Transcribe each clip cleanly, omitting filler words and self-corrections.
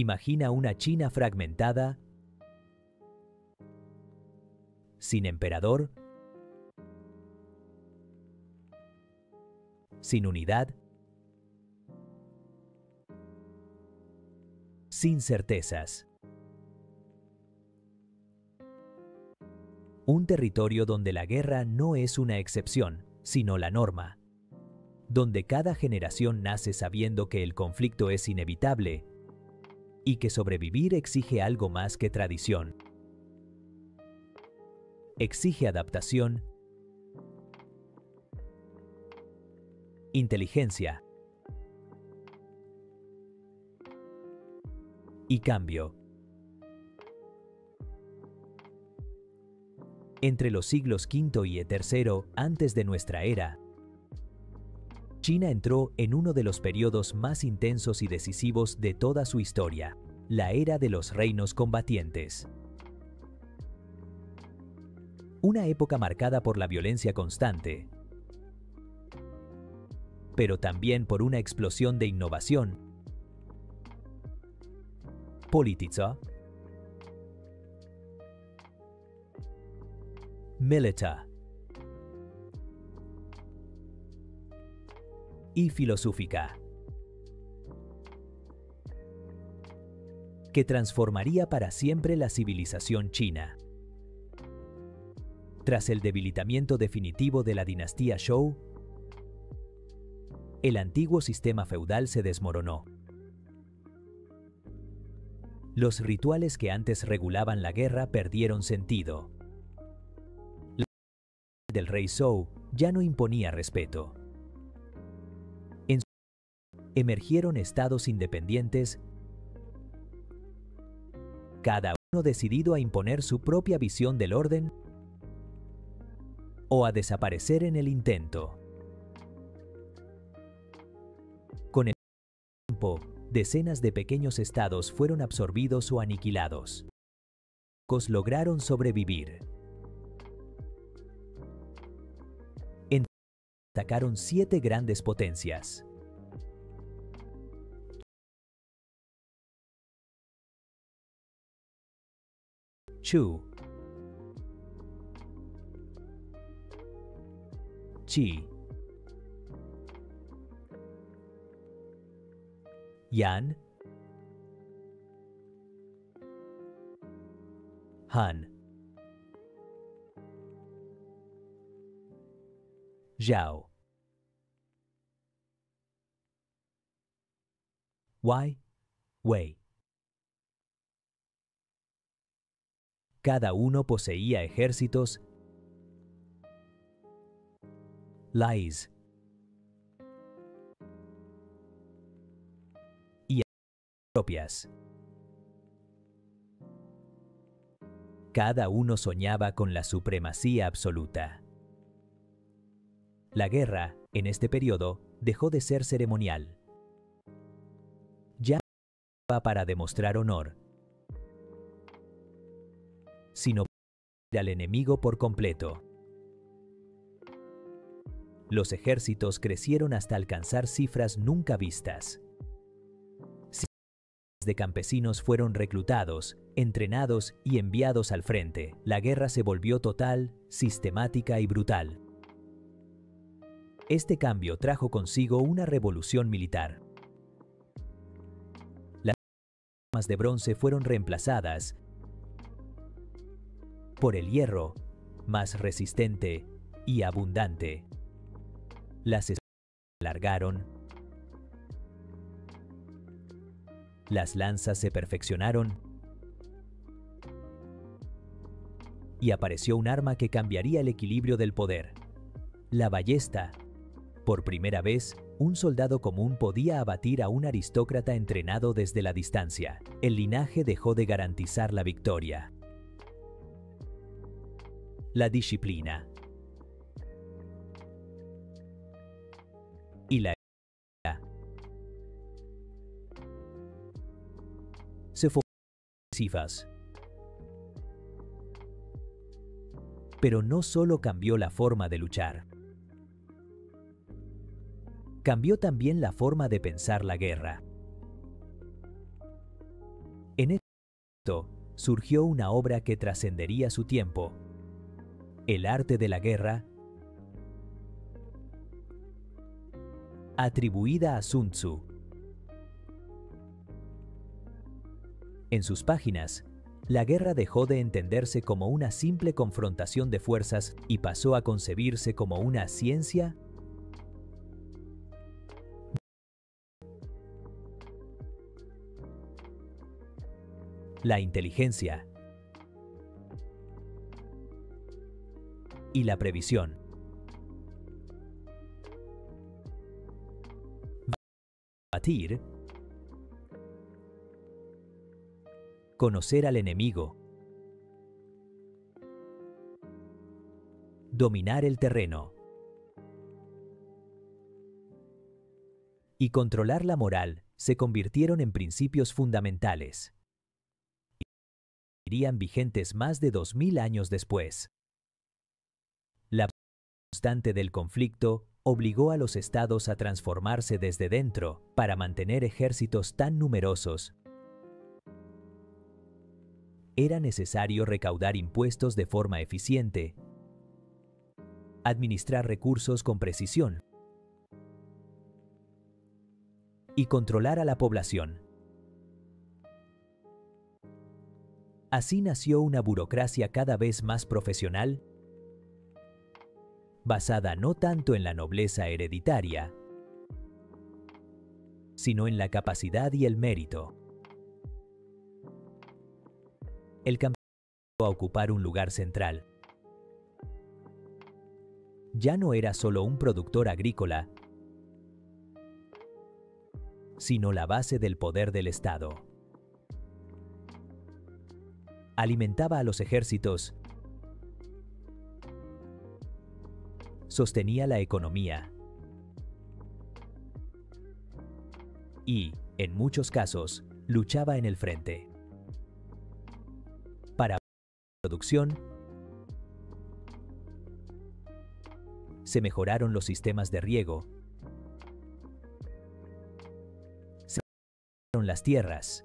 Imagina una China fragmentada, sin emperador, sin unidad, sin certezas. Un territorio donde la guerra no es una excepción, sino la norma. Donde cada generación nace sabiendo que el conflicto es inevitable y que sobrevivir exige algo más que tradición. Exige adaptación, inteligencia y cambio. Entre los siglos V y III antes de nuestra era, China entró en uno de los periodos más intensos y decisivos de toda su historia, la era de los reinos combatientes. Una época marcada por la violencia constante, pero también por una explosión de innovación, política, militar y filosófica, que transformaría para siempre la civilización china. Tras el debilitamiento definitivo de la dinastía Zhou, el antiguo sistema feudal se desmoronó. Los rituales que antes regulaban la guerra perdieron sentido. La ley del rey Zhou ya no imponía respeto. Emergieron estados independientes, cada uno decidido a imponer su propia visión del orden o a desaparecer en el intento. Con el tiempo, decenas de pequeños estados fueron absorbidos o aniquilados. Pocos lograron sobrevivir. Atacaron 7 grandes potencias. Chu, Qi, Yan, Han, Zhao, Wei. Cada uno poseía ejércitos, leyes y propias. Cada uno soñaba con la supremacía absoluta. La guerra, en este periodo, dejó de ser ceremonial. Ya no era para demostrar honor, sino para al enemigo por completo. Los ejércitos crecieron hasta alcanzar cifras nunca vistas. Cientos de campesinos fueron reclutados, entrenados y enviados al frente. La guerra se volvió total, sistemática y brutal. Este cambio trajo consigo una revolución militar. Las armas de bronce fueron reemplazadas por el hierro, más resistente y abundante. Las espadas se alargaron, las lanzas se perfeccionaron y apareció un arma que cambiaría el equilibrio del poder: la ballesta. Por primera vez, un soldado común podía abatir a un aristócrata entrenado desde la distancia. El linaje dejó de garantizar la victoria. La disciplina y la se fueron decisivas. Pero no solo cambió la forma de luchar. Cambió también la forma de pensar la guerra. conflicto, surgió una obra que trascendería su tiempo: El arte de la guerra, atribuida a Sun Tzu. En sus páginas, la guerra dejó de entenderse como una simple confrontación de fuerzas y pasó a concebirse como una ciencia. La inteligencia y la previsión. Batir, conocer al enemigo, dominar el terreno y controlar la moral se convirtieron en principios fundamentales. Irían vigentes más de 2000 años después. La constante del conflicto obligó a los estados a transformarse desde dentro para mantener ejércitos tan numerosos. Era necesario recaudar impuestos de forma eficiente, administrar recursos con precisión y controlar a la población. Así nació una burocracia cada vez más profesional, basada no tanto en la nobleza hereditaria, sino en la capacidad y el mérito. El campesino llegó a ocupar un lugar central. Ya no era solo un productor agrícola, sino la base del poder del Estado. Alimentaba a los ejércitos, sostenía la economía y, en muchos casos, luchaba en el frente. Para la producción, se mejoraron los sistemas de riego, se mejoraron las tierras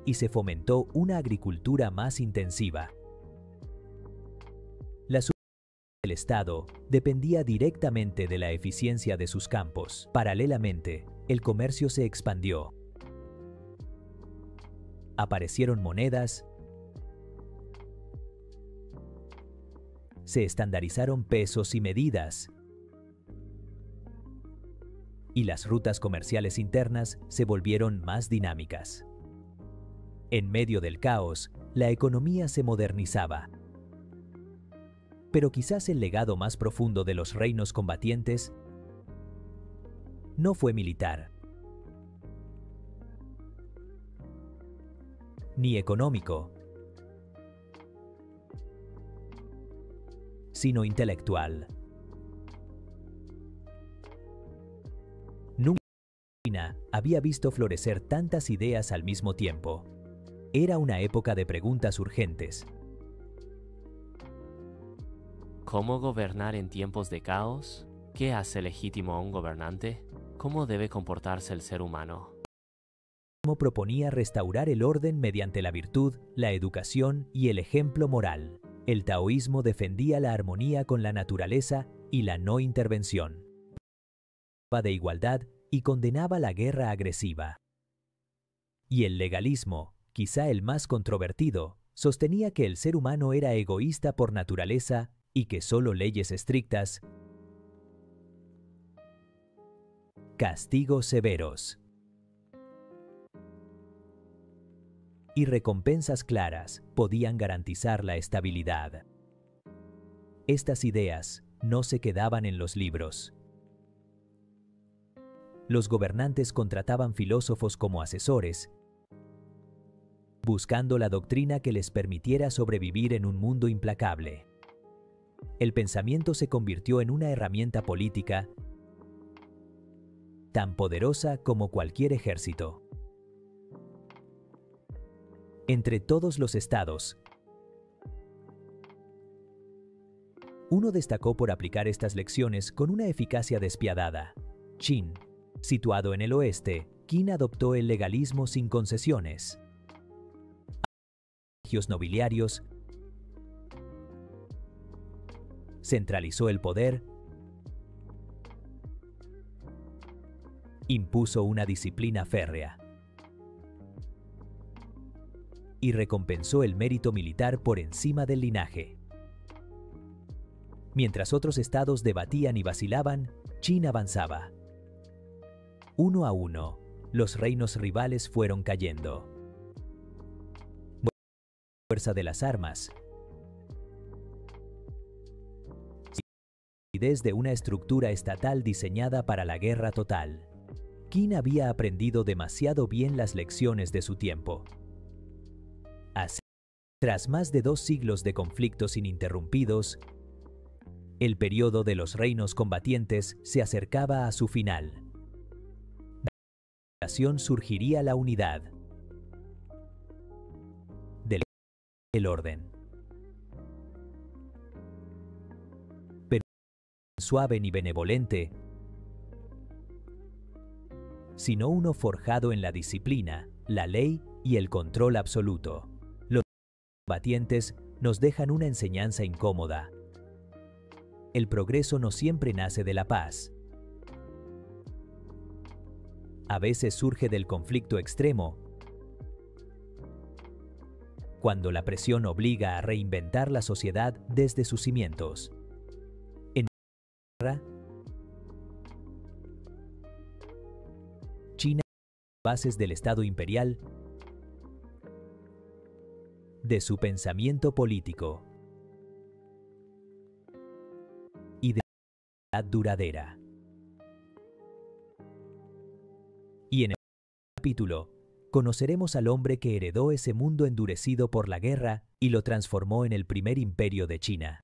y se fomentó una agricultura más intensiva. La subsistencia del Estado dependía directamente de la eficiencia de sus campos. Paralelamente, el comercio se expandió. Aparecieron monedas, se estandarizaron pesos y medidas, y las rutas comerciales internas se volvieron más dinámicas. En medio del caos, la economía se modernizaba. Pero quizás el legado más profundo de los reinos combatientes no fue militar, ni económico, sino intelectual. Nunca China había visto florecer tantas ideas al mismo tiempo. Era una época de preguntas urgentes. ¿Cómo gobernar en tiempos de caos? ¿Qué hace legítimo a un gobernante? ¿Cómo debe comportarse el ser humano? Cómo proponía restaurar el orden mediante la virtud, la educación y el ejemplo moral. El taoísmo defendía la armonía con la naturaleza y la no intervención. Hablaba de igualdad y condenaba la guerra agresiva. Y el legalismo, quizá el más controvertido, sostenía que el ser humano era egoísta por naturaleza y que solo leyes estrictas, castigos severos y recompensas claras podían garantizar la estabilidad. Estas ideas no se quedaban en los libros. Los gobernantes contrataban filósofos como asesores, buscando la doctrina que les permitiera sobrevivir en un mundo implacable. El pensamiento se convirtió en una herramienta política tan poderosa como cualquier ejército. Entre todos los estados, uno destacó por aplicar estas lecciones con una eficacia despiadada: Qin, situado en el oeste, Qin adoptó el legalismo sin concesiones. Privilegios nobiliarios, centralizó el poder, impuso una disciplina férrea y recompensó el mérito militar por encima del linaje. Mientras otros estados debatían y vacilaban, Qin avanzaba. Uno a uno, los reinos rivales fueron cayendo. Fuerza de las armas, de una estructura estatal diseñada para la guerra total. Qin había aprendido demasiado bien las lecciones de su tiempo. Así, tras más de 2 siglos de conflictos ininterrumpidos, el periodo de los reinos combatientes se acercaba a su final. De la nación surgiría la unidad del orden. Pero suave ni benevolente, sino uno forjado en la disciplina, la ley y el control absoluto. Los combatientes nos dejan una enseñanza incómoda. El progreso no siempre nace de la paz. A veces surge del conflicto extremo, cuando la presión obliga a reinventar la sociedad desde sus cimientos. En la guerra, China, bases del Estado imperial, de su pensamiento político y de la duradera. Y en el capítulo, conoceremos al hombre que heredó ese mundo endurecido por la guerra y lo transformó en el primer imperio de China.